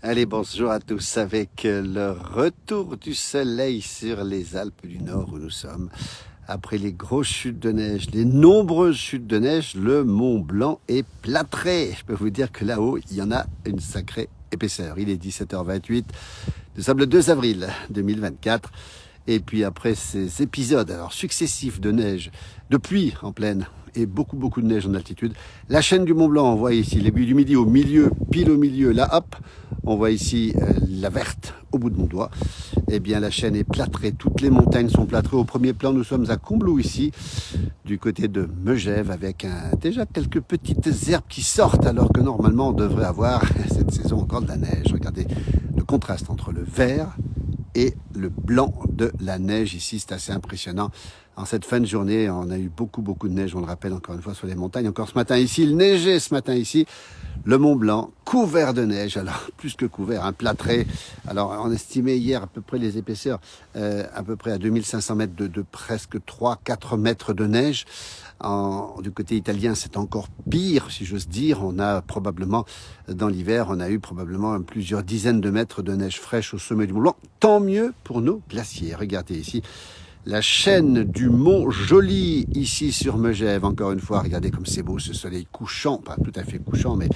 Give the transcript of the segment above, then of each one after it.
Allez, bonjour à tous avec le retour du soleil sur les Alpes du Nord où nous sommes. Après les grosses chutes de neige, les nombreuses chutes de neige, le Mont Blanc est plâtré. Je peux vous dire que là-haut, il y en a une sacrée épaisseur. Il est 17h28. Nous sommes le 2 avril 2024. Et puis après ces épisodes successifs de neige, de pluie en plaine et beaucoup de neige en altitude, la chaîne du Mont Blanc, on voit ici l'aiguille du Midi au milieu, pile au milieu, là hop, on voit ici la verte au bout de mon doigt. Eh bien la chaîne est plâtrée, toutes les montagnes sont plâtrées. Au premier plan, nous sommes à Combloux ici, du côté de Megève, avec déjà quelques petites herbes qui sortent, alors que normalement on devrait avoir cette saison encore de la neige. Regardez le contraste entre le vert et le blanc de la neige ici, c'est assez impressionnant. En cette fin de journée, on a eu beaucoup de neige, on le rappelle encore une fois, sur les montagnes. Encore ce matin ici, il neigeait ce matin ici, le Mont Blanc, couvert de neige, alors plus que couvert, plâtré. Alors on estimait hier à peu près les épaisseurs, à peu près à 2500 mètres de presque 3-4 mètres de neige. Du côté italien, c'est encore pire, si j'ose dire. On a probablement, dans l'hiver, on a eu probablement plusieurs dizaines de mètres de neige fraîche au sommet du Mont Blanc. Tant mieux pour nos glaciers. Regardez ici la chaîne du Mont Joli, ici sur Megève. Encore une fois, regardez comme c'est beau ce soleil couchant, pas tout à fait couchant, mais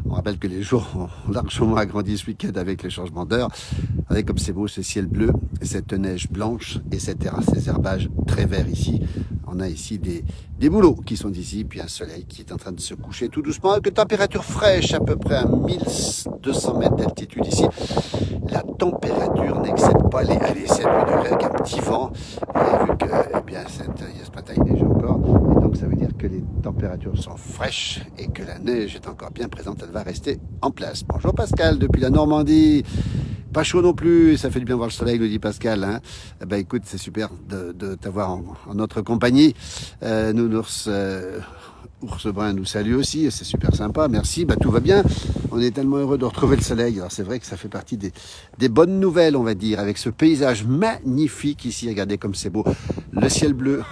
on rappelle que les jours ont largement agrandi ce week-end avec les changements d'heure. Regardez comme c'est beau ce ciel bleu, cette neige blanche et ces herbages très verts ici. On a ici des bouleaux qui sont ici, puis un soleil qui est en train de se coucher tout doucement, avec une température fraîche à peu près à 1200 mètres d'altitude ici. La température n'excède pas les 7 degrés avec un petit vent. Vous avez vu que ce matin il neige encore, et donc ça veut dire que les températures sont fraîches et que la neige est encore bien présente, elle va rester en place. Bonjour Pascal depuis la Normandie. Pas chaud non plus, ça fait du bien voir le soleil, nous dit Pascal. Écoute, c'est super de t'avoir en notre compagnie. Ours Brun nous salue aussi, c'est super sympa, merci, tout va bien. On est tellement heureux de retrouver le soleil. Alors c'est vrai que ça fait partie des bonnes nouvelles, on va dire, avec ce paysage magnifique ici. Regardez comme c'est beau, le ciel bleu,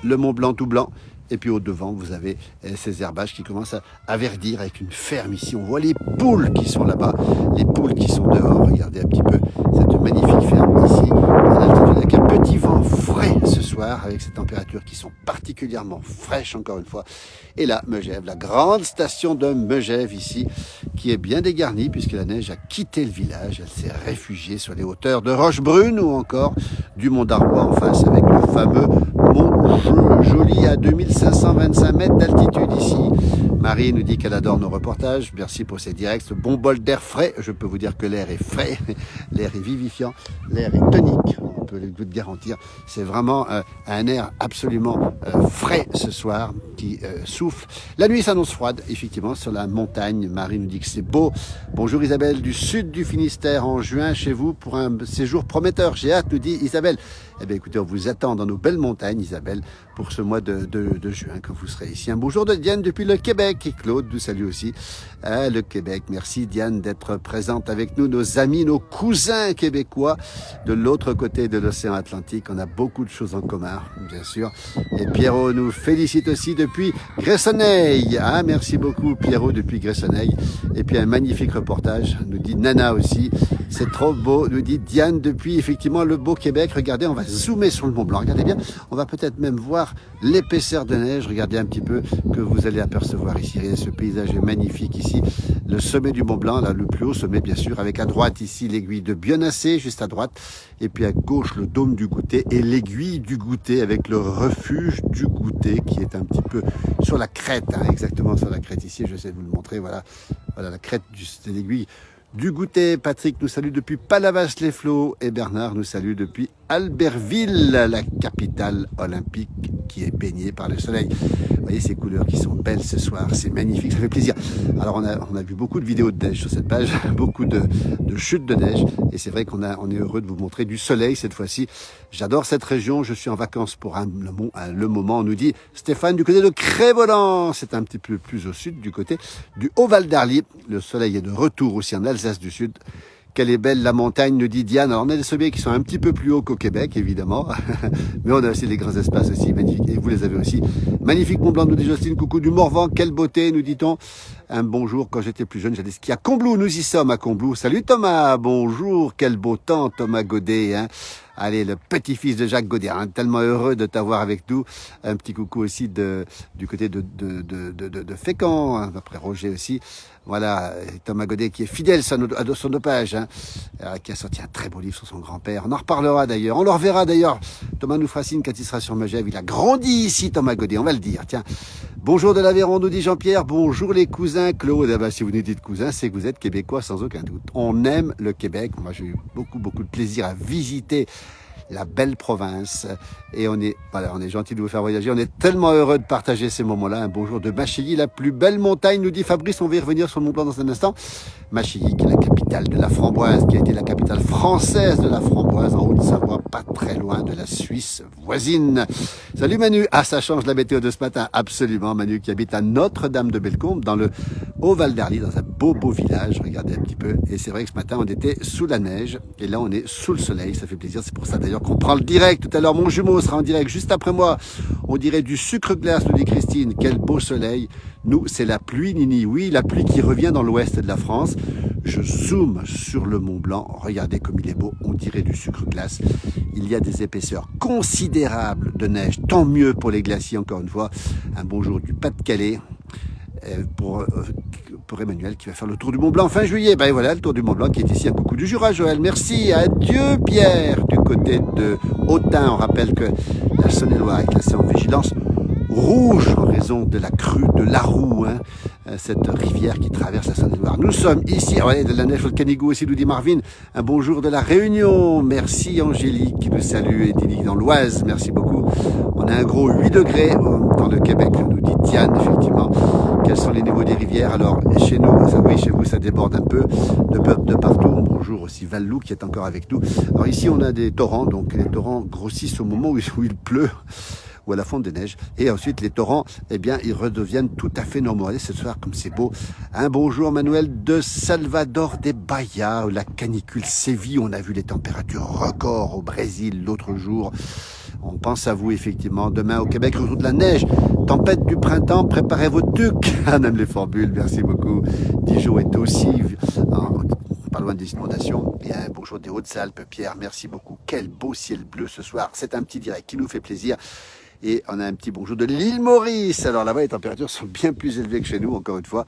le Mont Blanc tout blanc. Et puis au devant, vous avez ces herbages qui commencent à verdir avec une ferme ici. On voit les poules qui sont là-bas, les poules qui sont dehors. Regardez un petit peu cette magnifique ferme ici, à l'altitude, avec un petit vent frais ce soir, avec ces températures qui sont particulièrement fraîches encore une fois. Et là, Megève, la grande station de Megève ici, qui est bien dégarnie puisque la neige a quitté le village. Elle s'est réfugiée sur les hauteurs de Rochebrune ou encore du Mont d'Arbois en face, avec le fameux Mont Joli à 2525 mètres d'altitude ici. Marie nous dit qu'elle adore nos reportages. Merci pour ces directs. Ce bon bol d'air frais. Je peux vous dire que l'air est frais, l'air est vivifiant, l'air est tonique. On peut le garantir. C'est vraiment un air absolument frais ce soir qui souffle. La nuit s'annonce froide, effectivement, sur la montagne. Marie nous dit que c'est beau. Bonjour Isabelle du sud du Finistère en juin chez vous pour un séjour prometteur. J'ai hâte, nous dit Isabelle. Eh bien écoutez, on vous attend dans nos belles montagnes, Isabelle, pour ce mois de juin quand vous serez ici. Un bonjour de Diane depuis le Québec et Claude nous salue aussi. Le Québec, merci Diane d'être présente avec nous, nos amis, nos cousins québécois de l'autre côté de l'océan Atlantique. On a beaucoup de choses en commun, bien sûr. Et Pierrot nous félicite aussi depuis Gressoney. Merci beaucoup Pierrot depuis Gressoney. Et puis un magnifique reportage, nous dit Nana aussi. C'est trop beau, nous dit Diane depuis effectivement le beau Québec. Regardez, on va zoomer sur le Mont Blanc. Regardez bien, on va peut-être même voir l'épaisseur de neige. Regardez un petit peu que vous allez apercevoir ici. Regardez, ce paysage est magnifique ici. Le sommet du Mont Blanc, là, le plus haut sommet bien sûr, avec à droite ici l'aiguille de Bionnassé, juste à droite. Et puis à gauche, le dôme du Goûter et l'aiguille du Goûter avec le refuge du Goûter qui est un petit peu sur la crête, exactement sur la crête ici. Je vais de vous le montrer, voilà la crête de l'aiguille du Goûter. Patrick nous salue depuis Palavas-les-Flots et Bernard nous salue depuis Albertville, la capitale olympique qui est baignée par le soleil. Vous voyez ces couleurs qui sont belles ce soir, c'est magnifique, ça fait plaisir. Alors on a vu beaucoup de vidéos de neige sur cette page, beaucoup de chutes de neige, et c'est vrai qu'on est heureux de vous montrer du soleil cette fois-ci. J'adore cette région, je suis en vacances pour le moment, on nous dit Stéphane du côté de Crévolan, c'est un petit peu plus au sud, du côté du Haut-Val d'Arly. Le soleil est de retour aussi en Alsace du Sud. Quelle est belle la montagne, nous dit Diane. Alors on a des sommets qui sont un petit peu plus hauts qu'au Québec, évidemment. Mais on a aussi des grands espaces aussi magnifiques. Et vous les avez aussi. Magnifique Mont Blanc, nous dit Jocelyne. Coucou du Morvan, quelle beauté, nous dit-on. Un bonjour, quand j'étais plus jeune, j'allais skier à Combloux. Nous y sommes à Combloux. Salut Thomas, bonjour, quel beau temps Thomas Godet. Hein. Allez, le petit-fils de Jacques Godet, hein, tellement heureux de t'avoir avec nous. Un petit coucou aussi du côté de Fécamp, hein, après Roger aussi. Voilà, Thomas Godet qui est fidèle à son dopage, hein, qui a sorti un très beau livre sur son grand-père. On en reparlera d'ailleurs, on le reverra d'ailleurs. Thomas nous fera signe quand il sera sur Megève. Il a grandi ici, Thomas Godet, on va le dire. Tiens, bonjour de l'Aveyron, nous dit Jean-Pierre. Bonjour les cousins, Claude. Ah ben, si vous nous dites cousins, c'est que vous êtes québécois sans aucun doute. On aime le Québec. Moi, j'ai eu beaucoup de plaisir à visiter la belle province, et on est gentil de vous faire voyager, on est tellement heureux de partager ces moments-là. Un bonjour de Machilly, la plus belle montagne, nous dit Fabrice, on va y revenir sur le Mont Blanc dans un instant. Machilly, qui est la capitale de la framboise, qui a été la capitale française de la framboise, en Haute-Savoie, pas très loin de la Suisse voisine. Salut Manu, ah ça change la météo de ce matin, absolument, Manu qui habite à Notre-Dame-de-Bellecombe, dans le Haut-Val d'Arly, dans un beau village, regardez un petit peu, et c'est vrai que ce matin on était sous la neige, et là on est sous le soleil, ça fait plaisir, c'est pour ça d'ailleurs qu'on prend le direct. Tout à l'heure, mon jumeau sera en direct juste après moi. On dirait du sucre glace, nous dit Christine. Quel beau soleil. Nous, c'est la pluie, Nini. Oui, la pluie qui revient dans l'ouest de la France. Je zoome sur le Mont Blanc. Regardez comme il est beau. On dirait du sucre glace. Il y a des épaisseurs considérables de neige. Tant mieux pour les glaciers, encore une fois. Un bonjour du Pas-de-Calais. Pour Emmanuel qui va faire le tour du Mont Blanc fin juillet. Ben voilà, le tour du Mont Blanc qui est ici. Un coucou du Jura, Joël. Merci. Adieu, Pierre. Du côté de Autun, on rappelle que la Saône-et-Loire est classée en vigilance rouge en raison de la crue de l'Arroux, hein, cette rivière qui traverse la Saône-et-Loire. Nous sommes ici, ouais, de la neige au Canigou aussi, nous dit Marvin. Un bonjour de la Réunion. Merci Angélique qui nous salue et dit dans l'Oise. Merci beaucoup. On a un gros 8 degrés dans le Québec, nous dit Diane, effectivement. Quels sont les niveaux des rivières? Alors, chez nous, oui, chez vous, ça déborde un peu de partout. Bonjour aussi Val-Loup qui est encore avec nous. Alors ici, on a des torrents, donc les torrents grossissent au moment où il pleut, ou à la fonte des neiges. Et ensuite, les torrents, eh bien, ils redeviennent tout à fait normaux. Allez, ce soir, comme c'est beau. Un bonjour, Manuel de Salvador de Bahia, où la canicule sévit. On a vu les températures records au Brésil l'autre jour. On pense à vous, effectivement. Demain, au Québec, retour de la neige. Tempête du printemps, préparez vos tucs. On aime les formules, merci beaucoup. Dijon est aussi pas loin des inondations. Et un bonjour des Hautes-Alpes, Pierre, merci beaucoup. Quel beau ciel bleu ce soir. C'est un petit direct qui nous fait plaisir. Et on a un petit bonjour de l'île Maurice. Alors là-bas, les températures sont bien plus élevées que chez nous, encore une fois.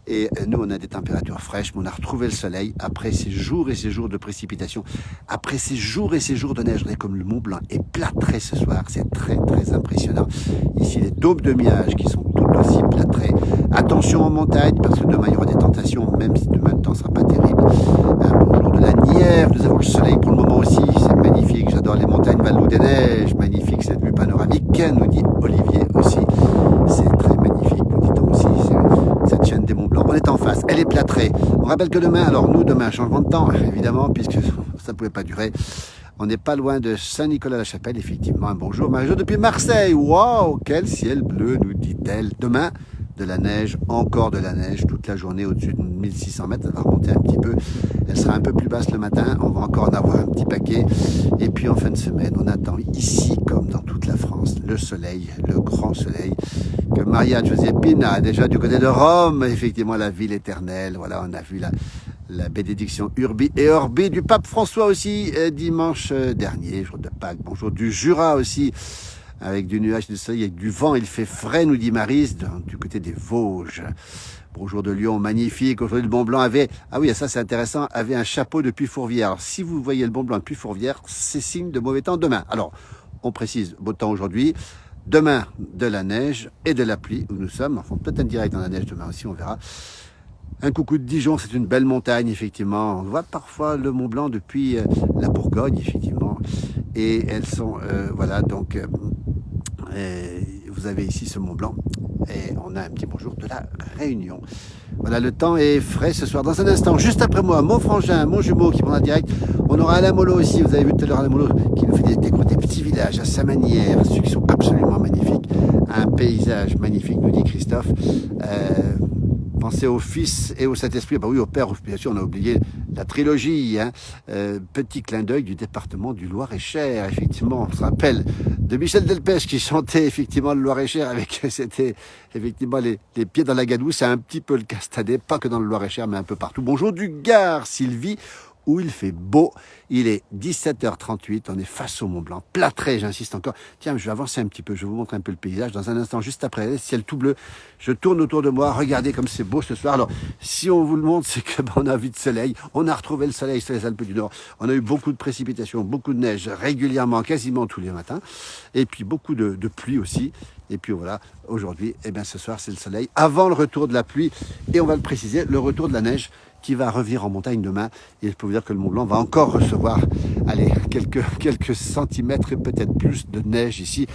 Et nous, on a des températures fraîches, mais on a retrouvé le soleil après ces jours et ces jours de précipitation, après ces jours et ces jours de neige. Regardez comme le Mont Blanc est plâtré ce soir, c'est très impressionnant. Ici, les daubes de nuages qui sont tout aussi plâtrées. Attention en montagne, parce que demain, il y aura des tentations, même si demain, le temps ne sera pas terrible. Un bonjour de la Nièvre, nous avons le soleil pour le moment aussi, c'est magnifique. J'adore les montagnes Val-Loup des Neiges, magnifique cette vue panoramique, nous dit Olivier aussi. C'est très magnifique, nous dit-on aussi, cette chaîne des Monts Blancs. On est en face, elle est plâtrée. On rappelle que demain, changement de temps, évidemment, puisque ça ne pouvait pas durer. On n'est pas loin de Saint-Nicolas-la-Chapelle, effectivement. Un bonjour, Marie-Jo depuis Marseille. Waouh, quel ciel bleu, nous dit-elle. Demain, de la neige, encore de la neige, toute la journée au-dessus de 1600 mètres. Elle va remonter un petit peu. Elle sera un peu plus basse le matin. On va encore en avoir un petit paquet. Et puis en fin de semaine, on attend ici, comme dans toute la France, le soleil, le grand soleil, que Maria Giuseppina a déjà du côté de Rome, effectivement, la ville éternelle. Voilà, on a vu la bénédiction Urbi et Orbi du pape François aussi, dimanche dernier, jour de Pâques. Bonjour du Jura aussi, avec du nuage, du soleil, avec du vent. Il fait frais, nous dit Maryse, du côté des Vosges. Bonjour de Lyon, magnifique. Aujourd'hui, le Mont Blanc avait, ah oui, ça c'est intéressant, avait un chapeau de Puy-Fourvière. Alors, si vous voyez le Mont Blanc de Puy-Fourvière, c'est signe de mauvais temps demain. Alors, on précise, beau temps aujourd'hui. Demain, de la neige et de la pluie où nous sommes. Enfin, peut-être un direct dans la neige demain aussi, on verra. Un coucou de Dijon, c'est une belle montagne, effectivement. On voit parfois le Mont Blanc depuis la Bourgogne, effectivement. Et elles sont, voilà, donc, vous avez ici ce Mont Blanc. Et on a un petit bonjour de la Réunion. Voilà, le temps est frais ce soir. Dans un instant, juste après moi, mon frangin, mon jumeau qui prend un direct. On aura Alain Molo aussi. Vous avez vu tout à l'heure Alain Molo qui nous fait découvrir des petits villages à sa manière, ceux qui sont absolument magnifiques. Un paysage magnifique, nous dit Christophe. Pensez au Fils et au Saint-Esprit. Bah oui, au Père, bien sûr, on a oublié la trilogie. Hein. Petit clin d'œil du département du Loir-et-Cher. Effectivement, on se rappelle de Michel Delpech qui chantait effectivement le Loir-et-Cher avec, c'était effectivement les pieds dans la gadoue. C'est un petit peu le Castanet, pas que dans le Loir-et-Cher, mais un peu partout. Bonjour du Gard, Sylvie, où il fait beau. Il est 17h38, on est face au Mont Blanc, plâtré, j'insiste encore. Tiens, je vais avancer un petit peu, je vais vous montrer un peu le paysage. Dans un instant, juste après, le ciel tout bleu, je tourne autour de moi, regardez comme c'est beau ce soir. Alors, si on vous le montre, c'est que on a vu de soleil, on a retrouvé le soleil sur les Alpes du Nord. On a eu beaucoup de précipitations, beaucoup de neige, régulièrement, quasiment tous les matins. Et puis beaucoup de pluie aussi. Et puis voilà, aujourd'hui, eh bien ce soir, c'est le soleil. Avant le retour de la pluie, et on va le préciser, le retour de la neige qui va revenir en montagne demain. Et je peux vous dire que le Mont Blanc va encore recevoir, allez, quelques centimètres et peut-être plus de neige ici.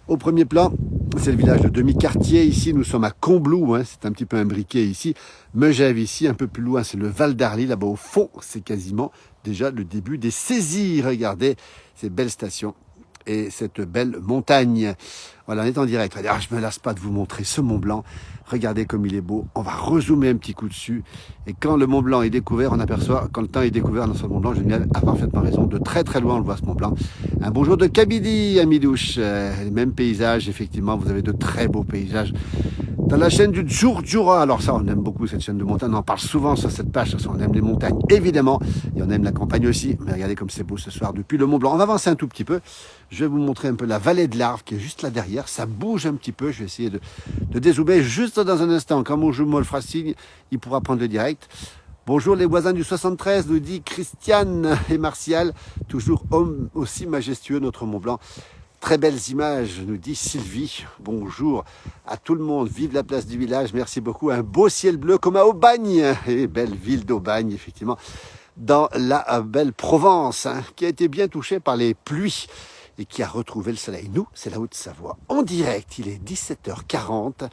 Au premier plan, c'est le village de Demi-Quartier. Ici, nous sommes à Combloux, hein, c'est un petit peu imbriqué ici. Megève ici, un peu plus loin, c'est le Val d'Arly. Là-bas au fond, c'est quasiment déjà le début des saisies. Regardez ces belles stations et cette belle montagne. Voilà, on est en direct. Ah, je me lasse pas de vous montrer ce Mont Blanc. Regardez comme il est beau. On va rezoomer un petit coup dessus. Et quand le Mont Blanc est découvert, on aperçoit, quand le temps est découvert dans ce Mont Blanc, Geneviève a parfaitement raison. De très très loin, on le voit ce Mont Blanc. Un bonjour de Kabylie, Amidouche. Les mêmes paysages, effectivement. Vous avez de très beaux paysages. Dans la chaîne du Djourdjoura, alors ça, on aime beaucoup cette chaîne de montagne. On en parle souvent sur cette page. On aime les montagnes, évidemment. Et on aime la campagne aussi. Mais regardez comme c'est beau ce soir depuis le Mont Blanc. On va avancer un tout petit peu. Je vais vous montrer un peu la vallée de l'Arve qui est juste là derrière. Ça bouge un petit peu. Je vais essayer de dézoomer juste dans un instant. Quand mon jumeau le fera signe, il pourra prendre le direct. Bonjour les voisins du 73, nous dit Christiane et Martial. Toujours homme aussi majestueux, notre Mont Blanc. Très belles images, nous dit Sylvie. Bonjour à tout le monde. Vive la place du village. Merci beaucoup. Un beau ciel bleu comme à Aubagne. Et belle ville d'Aubagne, effectivement. Dans la belle Provence, hein, qui a été bien touchée par les pluies et qui a retrouvé le soleil. Nous, c'est la Haute-Savoie. En direct, il est 17h40.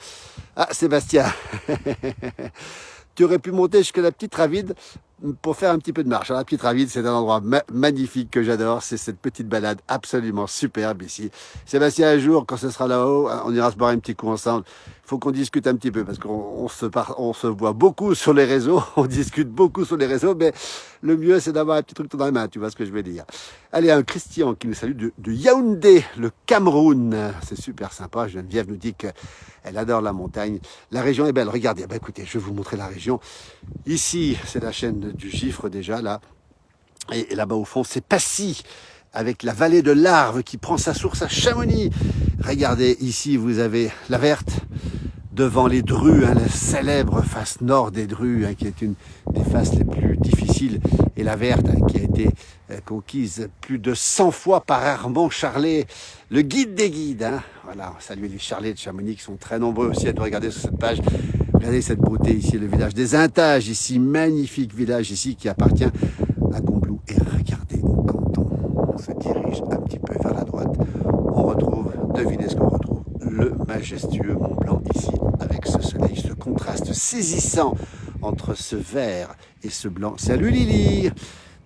Ah, Sébastien, tu aurais pu monter jusqu'à la Petite Ravide pour faire un petit peu de marche. Alors, la Petite Ravide, c'est un endroit magnifique que j'adore. C'est cette petite balade absolument superbe ici. Sébastien, un jour, quand ce sera là-haut, on ira se boire un petit coup ensemble. Il faut qu'on discute un petit peu parce qu'on se voit beaucoup sur les réseaux, on discute beaucoup sur les réseaux, mais le mieux, c'est d'avoir un petit truc dans la main, tu vois ce que je veux dire. Allez, un Christian qui nous salue de Yaoundé, le Cameroun. C'est super sympa. Geneviève nous dit qu'elle adore la montagne. La région est belle. Regardez, bah, écoutez, je vais vous montrer la région. Ici, c'est la chaîne du Gifre déjà, là. Et là-bas, au fond, c'est Passy, avec la vallée de l'Arve qui prend sa source à Chamonix. Regardez, ici, vous avez la Verte, devant les Drues, hein, la célèbre face nord des Drues, hein, qui est une des faces les plus difficiles, et la Verte, hein, qui a été conquise plus de 100 fois par Armand Charlet, le guide des guides. Hein. Voilà, salut les Charlets de Chamonix qui sont très nombreux aussi à nous regarder sur cette page. Regardez cette beauté ici, le village des Intages, ici, magnifique village ici qui appartient à Combloux. Et regardez, quand on se dirige un petit peu vers la droite, on retrouve, devinez ce qu'on retrouve, le majestueux Mont Blanc ici, avec ce soleil, ce contraste saisissant entre ce vert et ce blanc. Salut Lily,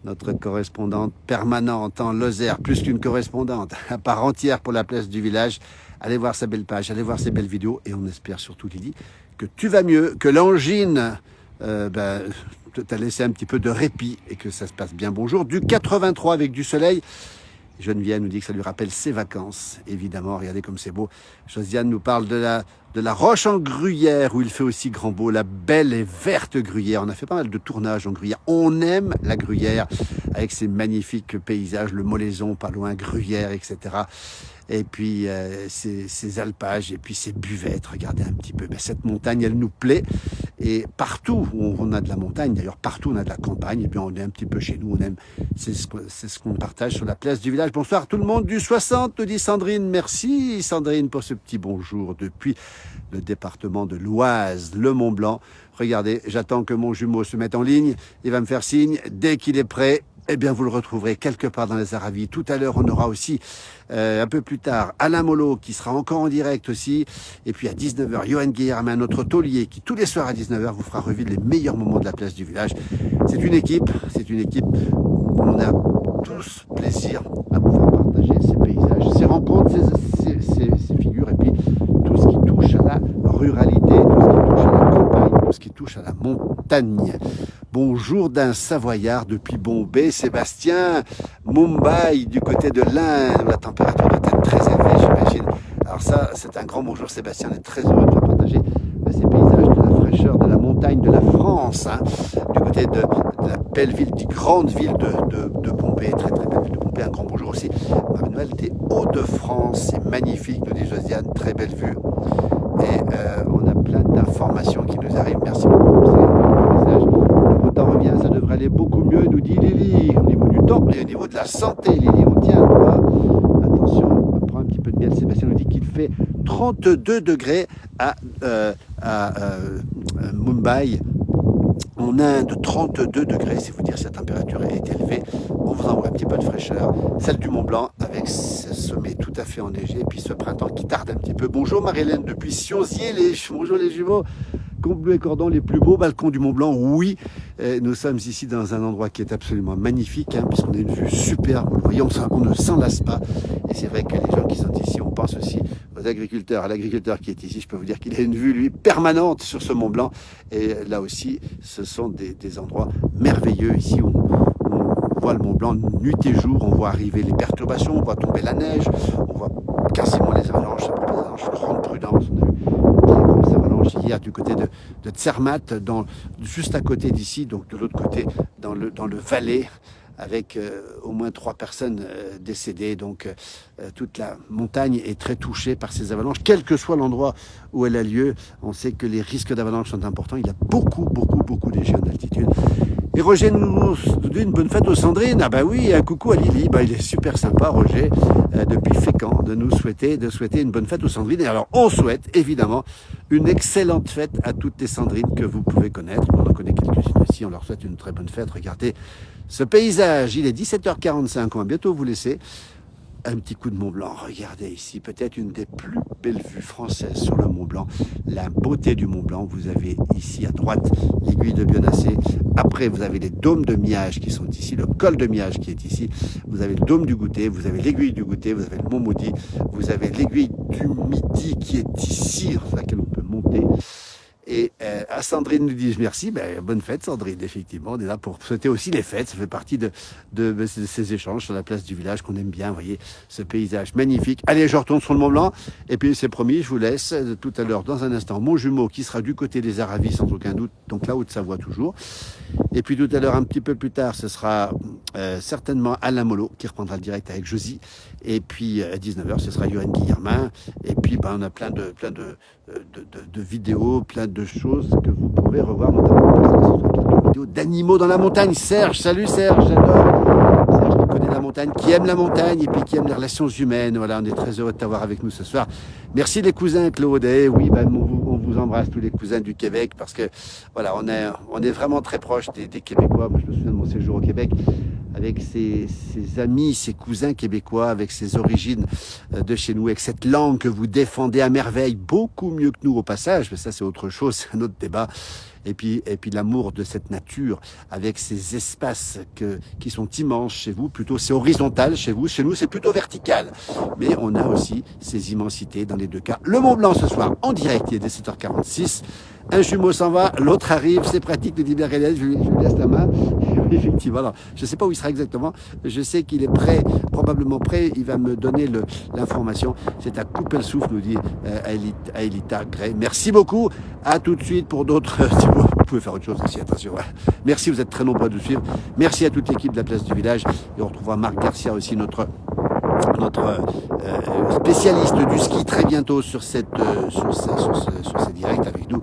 notre correspondante permanente en Lozère, plus qu'une correspondante, à part entière pour la place du village. Allez voir sa belle page, allez voir ses belles vidéos, et on espère surtout, Lily, que tu vas mieux, que l'angine t'a laissé un petit peu de répit et que ça se passe bien. Bonjour du 83 avec du soleil. Geneviève nous dit que ça lui rappelle ses vacances, évidemment. Regardez comme c'est beau. Josiane nous parle de la Roche en Gruyère, où il fait aussi grand beau, la belle et verte Gruyère. On a fait pas mal de tournages en Gruyère. On aime la Gruyère, avec ses magnifiques paysages, le Molaison, pas loin, Gruyère, etc. Et puis ces alpages, et puis ces buvettes, regardez un petit peu. Ben, cette montagne, elle nous plaît. Et partout où on a de la montagne, d'ailleurs partout où on a de la campagne, et puis on est un petit peu chez nous, on aime, c'est ce qu'on partage sur la place du village. Bonsoir tout le monde du 60, nous dit Sandrine. Merci Sandrine pour ce petit bonjour depuis le département de l'Oise, le Mont Blanc. Regardez, j'attends que mon jumeau se mette en ligne, il va me faire signe dès qu'il est prêt. Eh bien, vous le retrouverez quelque part dans les Aravis. Tout à l'heure, on aura aussi, un peu plus tard, Alain Mollo, qui sera encore en direct aussi. Et puis, à 19h, Johan Guillermin, notre taulier, qui tous les soirs à 19h vous fera revivre les meilleurs moments de la place du village. C'est une équipe où on a tous plaisir à vous faire partager ces paysages, ces rencontres, ces figures, et puis tout ce qui touche à la ruralité, tout ce qui touche à la campagne. chose qui touche à la montagne. Bonjour d'un Savoyard depuis Bombay, Sébastien, Mumbai, du côté de l'Inde, où la température doit être très élevée, j'imagine. Alors ça, c'est un grand bonjour Sébastien, on est très heureux de vous partager ces paysages de la fraîcheur, de la montagne, de la France, hein, du côté de la belle ville, de grande ville de Bombay, très très belle ville de Bombay. Un grand bonjour aussi, Marie-Noël des Hauts-de-France, c'est magnifique, nous dit Josiane, très belle vue. Et on a plein d'informations qui nous arrivent, merci beaucoup pour ces messages. Le beau temps revient, ça devrait aller beaucoup mieux, nous dit Lily, au niveau du temps et au niveau de la santé, Lily, on tient à toi. Attention, on prend un petit peu de miel, Sébastien nous dit qu'il fait 32 degrés à Mumbai, en Inde, 32 degrés, c'est vous dire si la température est élevée. On vous envoie un petit peu de fraîcheur, celle du Mont Blanc avec ce sommet tout à fait enneigé, et puis ce printemps qui tarde un petit peu. Bonjour Marie-Hélène depuis Sionzier, bonjour les jumeaux. Comble bleu et cordon, les plus beaux balcons du Mont Blanc, oui. Nous sommes ici dans un endroit qui est absolument magnifique, hein, puisqu'on a une vue superbe. Vous voyez, on ne s'en lasse pas. Et c'est vrai que les gens qui sont ici, on pense aussi aux agriculteurs. À l'agriculteur qui est ici, je peux vous dire qu'il a une vue, lui, permanente sur ce Mont Blanc. Et là aussi, ce sont des endroits merveilleux ici où on voit le Mont Blanc nuit et jour, on voit arriver les perturbations, on voit tomber la neige, on voit quasiment les avalanches, grande prudence. On a eu une très grosse avalanche hier du côté de Zermatt, juste à côté d'ici, donc de l'autre côté, dans le Valais, avec au moins 3 personnes décédées. Donc toute la montagne est très touchée par ces avalanches, quel que soit l'endroit où elle a lieu. On sait que les risques d'avalanche sont importants. Il y a beaucoup de géants d'altitude. Et Roger nous dit une bonne fête aux Sandrines. Ah bah oui, un coucou à Lily. Bah, il est super sympa, Roger, depuis Fécamp, de souhaiter une bonne fête aux Sandrines. Et alors, on souhaite évidemment une excellente fête à toutes les Sandrines que vous pouvez connaître. On en connaît quelques-unes aussi. On leur souhaite une très bonne fête. Regardez ce paysage. Il est 17h45. On va bientôt vous laisser. Un petit coup de Mont Blanc, regardez ici, peut-être une des plus belles vues françaises sur le Mont Blanc, la beauté du Mont Blanc. Vous avez ici à droite l'aiguille de Bionnassay, après vous avez les dômes de Miage qui sont ici, le col de Miage qui est ici, vous avez le dôme du Goûter, vous avez l'aiguille du Goûter, vous avez le Mont Maudit, vous avez l'aiguille du Midi qui est ici, sur laquelle on peut monter. Et à Sandrine nous dit merci, bonne fête Sandrine, effectivement, on est là pour souhaiter aussi les fêtes, ça fait partie de ces échanges sur la place du village qu'on aime bien, vous voyez, ce paysage magnifique. Allez, je retourne sur le Mont Blanc, et puis c'est promis, je vous laisse tout à l'heure, dans un instant, mon jumeau qui sera du côté des Aravis sans aucun doute, donc la Haute-Savoie toujours. Et puis tout à l'heure, un petit peu plus tard, ce sera certainement Alain Molot qui reprendra le direct avec Josie. Et puis à 19h, ce sera Johan Guillermin. Et puis on a plein de vidéos, plein de choses que vous pouvez revoir, notamment quelques vidéos d'animaux dans la montagne. Serge, salut Serge, j'adore. Serge qui connaît la montagne, qui aime la montagne et puis qui aime les relations humaines. Voilà, on est très heureux de t'avoir avec nous ce soir. Merci les cousins Claude. Et oui, on vous embrasse tous les cousins du Québec parce que voilà, on est vraiment très proches des Québécois. Moi, je me souviens de mon séjour au Québec avec ses amis, ses cousins québécois, avec ses origines de chez nous, avec cette langue que vous défendez à merveille, beaucoup mieux que nous au passage, mais ça c'est autre chose, c'est un autre débat. Et puis l'amour de cette nature, avec ces espaces qui sont immenses chez vous, plutôt c'est horizontal chez vous, chez nous c'est plutôt vertical. Mais on a aussi ces immensités dans les deux cas. Le Mont Blanc ce soir, en direct, il est 17h46. Un jumeau s'en va, l'autre arrive, c'est pratique, de dire je lui laisse la main. Effectivement, alors, je ne sais pas où il sera exactement, je sais qu'il est prêt, probablement prêt, il va me donner l'information. C'est à couper le souffle, nous dit Aelita Gray. Merci beaucoup, à tout de suite pour d'autres. Vous pouvez faire autre chose aussi, attention. Merci, vous êtes très nombreux à nous suivre. Merci à toute l'équipe de la Place du Village. Et on retrouvera Marc Garcia aussi, notre spécialiste du ski, très bientôt sur ces directs avec nous.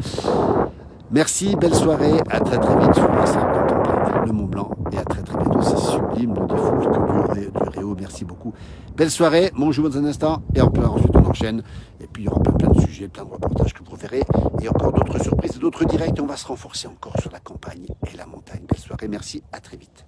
Merci, belle soirée, à très vite. Je vous laisse contempler le Mont Blanc et à très bientôt. C'est sublime, nous dit Foulque du Réau. Merci beaucoup. Belle soirée, mon jour dans un instant et ensuite on enchaîne. Et puis il y aura plein de sujets, plein de reportages que vous verrez et encore d'autres surprises, d'autres directs. On va se renforcer encore sur la campagne et la montagne. Belle soirée, merci, à très vite.